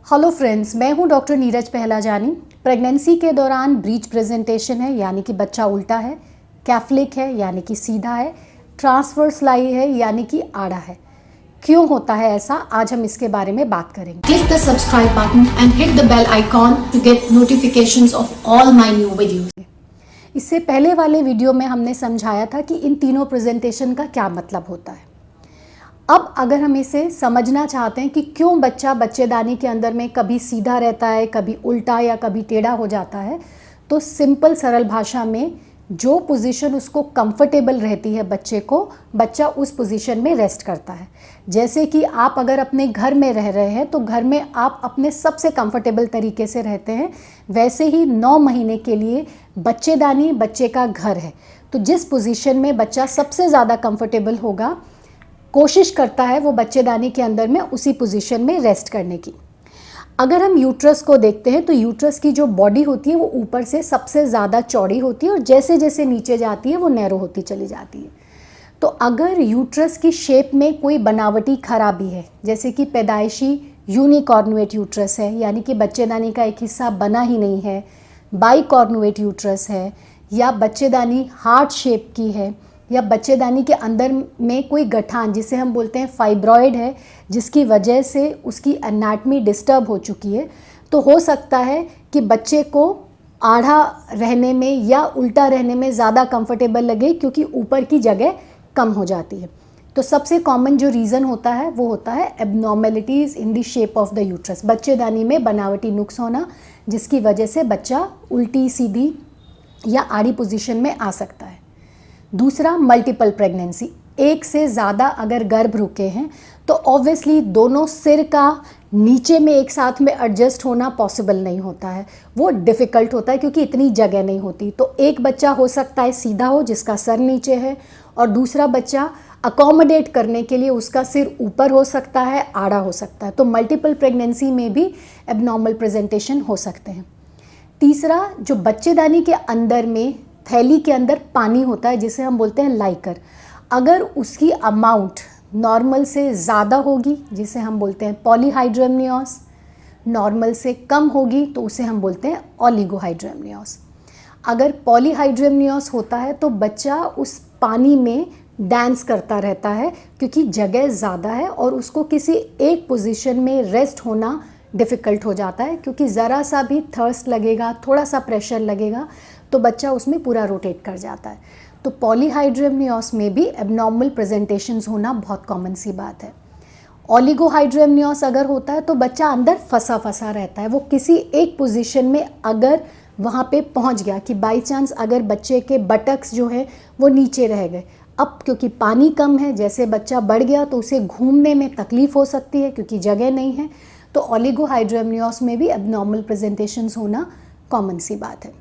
Hello friends, मैं हूं doctor Neeraj पहलाजानी। Pregnancy के दौरान ब्रीच प्रेजेंटेशन है यानी कि बच्चा उल्टा है, कैफ्लिक है यानी कि सीधा है, ट्रांसवर्स लाई है यानी कि आड़ा है। क्यों होता है ऐसा, आज हम इसके बारे में बात करेंगे। Click the subscribe button and hit the bell icon to get notifications of all my new videos. इससे पहले वाले वीडियो में हमने समझाया था कि इन तीनों प्रेजेंटेशन का क्या मतलब होता है। अब अगर हम इसे समझना चाहते हैं कि क्यों बच्चा बच्चेदानी के अंदर में कभी सीधा रहता है, कभी उल्टा या कभी टेढ़ा हो जाता है, तो सिंपल सरल भाषा में जो पोजीशन उसको कंफर्टेबल रहती है बच्चे को, बच्चा उस पोजीशन में रेस्ट करता है। जैसे कि आप अगर अपने घर में रह रहे हैं तो घर में आप अपने सबसे कंफर्टेबल तरीके से रहते हैं, वैसे ही 9 महीने के लिए बच्चेदानी बच्चे का घर है। तो जिस पोजीशन में बच्चा सबसे ज़्यादा कंफर्टेबल होगा, कोशिश करता है वो बच्चेदानी के अंदर में उसी पोजीशन में रेस्ट करने की। अगर हम यूट्रस को देखते हैं तो यूट्रस की जो बॉडी होती है वो ऊपर से सबसे ज़्यादा चौड़ी होती है और जैसे जैसे नीचे जाती है वो नैरो होती चली जाती है। तो अगर यूट्रस की शेप में कोई बनावटी खराबी है, जैसे कि पैदाइशी यूनिकॉर्नुएट यूट्रस है यानी कि बच्चेदानी का एक हिस्सा बना ही नहीं है, बाइकॉर्नुएट यूट्रस है, या बच्चेदानी हार्ट शेप की है, या बच्चेदानी के अंदर में कोई गठान जिसे हम बोलते हैं फाइब्रॉइड है, जिसकी वजह से उसकी एनाटमी डिस्टर्ब हो चुकी है, तो हो सकता है कि बच्चे को आधा रहने में या उल्टा रहने में ज़्यादा कंफर्टेबल लगे क्योंकि ऊपर की जगह कम हो जाती है। तो सबसे कॉमन जो रीज़न होता है वो होता है abnormalities in the shape of the uterus, बच्चेदानी में बनावटी नुक्स होना, जिसकी वजह से बच्चा उल्टी सीधी या आड़ी पोजीशन में आ सकता है। दूसरा, मल्टीपल प्रेगनेंसी। एक से ज़्यादा अगर गर्भ रुके हैं तो ऑब्वियसली दोनों सिर का नीचे में एक साथ में एडजस्ट होना पॉसिबल नहीं होता है, वो डिफ़िकल्ट होता है क्योंकि इतनी जगह नहीं होती। तो एक बच्चा हो सकता है सीधा हो जिसका सर नीचे है, और दूसरा बच्चा अकोमोडेट करने के लिए उसका सिर ऊपर हो सकता है, आड़ा हो सकता है। तो मल्टीपल प्रेगनेंसी में भी एबनॉर्मल प्रेजेंटेशन हो सकते हैं। तीसरा, जो बच्चेदानी के अंदर में थैली के अंदर पानी होता है जिसे हम बोलते हैं लाइकर, अगर उसकी अमाउंट नॉर्मल से ज़्यादा होगी जिसे हम बोलते हैं पॉलीहाइड्रोमनियोस, नॉर्मल से कम होगी तो उसे हम बोलते हैं ओलिगोहाइड्रोमनियोस। अगर पॉलीहाइड्रोमनियोस होता है तो बच्चा उस पानी में डांस करता रहता है क्योंकि जगह ज़्यादा है और उसको किसी एक पोजीशन में रेस्ट होना डिफ़िकल्ट हो जाता है, क्योंकि ज़रा सा भी थर्स्ट लगेगा, थोड़ा सा प्रेशर लगेगा तो बच्चा उसमें पूरा रोटेट कर जाता है। तो पॉलीहाइड्रोमनियोस में भी एबनॉर्मल प्रेजेंटेशंस होना बहुत कॉमन सी बात है। ओलिगोहाइड्रोमनियोस अगर होता है तो बच्चा अंदर फंसा फंसा रहता है, वो किसी एक पोजीशन में अगर वहाँ पे पहुँच गया कि बाई चांस अगर बच्चे के बटक्स जो है वो नीचे रह गए, अब क्योंकि पानी कम है, जैसे बच्चा बढ़ गया तो उसे घूमने में तकलीफ़ हो सकती है क्योंकि जगह नहीं है। तो ओलिगोहाइड्रोमनियोस में भी एबनॉर्मल प्रेजेंटेशंस होना कॉमन सी बात है।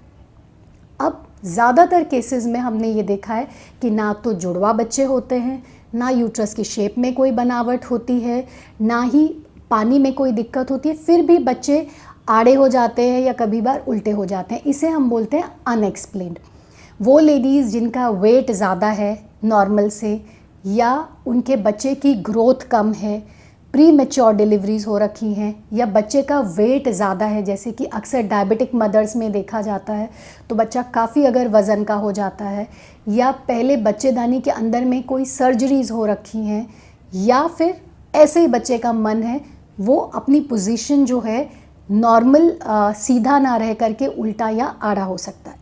अब ज़्यादातर केसेस में हमने ये देखा है कि ना तो जुड़वा बच्चे होते हैं, ना यूट्रस की शेप में कोई बनावट होती है, ना ही पानी में कोई दिक्कत होती है, फिर भी बच्चे आड़े हो जाते हैं या कभी बार उल्टे हो जाते हैं। इसे हम बोलते हैं अनएक्सप्लेन्ड। वो लेडीज़ जिनका वेट ज़्यादा है नॉर्मल से, या उनके बच्चे की ग्रोथ कम है, प्री मैच्योर डिलीवरीज हो रखी हैं, या बच्चे का वेट ज़्यादा है, जैसे कि अक्सर डायबिटिक मदर्स में देखा जाता है, तो बच्चा काफ़ी अगर वज़न का हो जाता है, या पहले बच्चेदानी के अंदर में कोई सर्जरीज़ हो रखी हैं, या फिर ऐसे ही बच्चे का मन है वो अपनी पोजीशन जो है नॉर्मल सीधा ना रह करके उल्टा या आड़ा हो सकता है।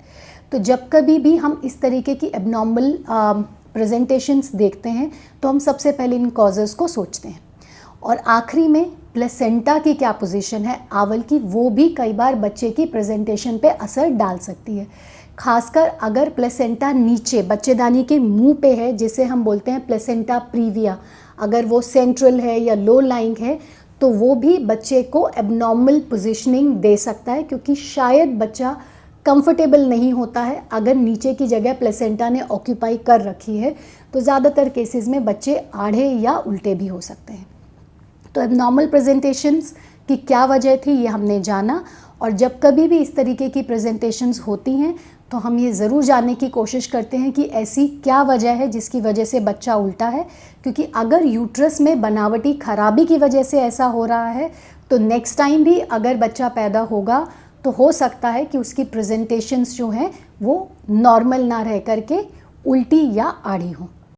तो जब कभी भी हम इस तरीके की एबनॉर्मल प्रेजेंटेशंस देखते हैं तो हम सबसे पहले इन कॉजेज़ को सोचते हैं। और आखिरी में प्लेसेंटा की क्या पोजीशन है आवल की, वो भी कई बार बच्चे की प्रेजेंटेशन पे असर डाल सकती है। खासकर अगर प्लेसेंटा नीचे बच्चेदानी के मुंह पे है, जिसे हम बोलते हैं प्लेसेंटा प्रीविया, अगर वो सेंट्रल है या लो लाइंग है तो वो भी बच्चे को एबनॉर्मल पोजीशनिंग दे सकता है, क्योंकि शायद बच्चा कंफर्टेबल नहीं होता है अगर नीचे की जगह प्लेसेंटा ने ऑक्यूपाई कर रखी है। तो ज़्यादातर केसेस में बच्चे आड़े या उल्टे भी हो सकते हैं। तो एबनॉर्मल प्रेजेंटेशंस की क्या वजह थी ये हमने जाना, और जब कभी भी इस तरीके की प्रेजेंटेशंस होती हैं तो हम ये ज़रूर जानने की कोशिश करते हैं कि ऐसी क्या वजह है जिसकी वजह से बच्चा उल्टा है, क्योंकि अगर यूट्रस में बनावटी खराबी की वजह से ऐसा हो रहा है तो नेक्स्ट टाइम भी अगर बच्चा पैदा होगा तो हो सकता है कि उसकी प्रेजेंटेशंस जो हैं वो नॉर्मल ना रह करके उल्टी या आड़ी हों।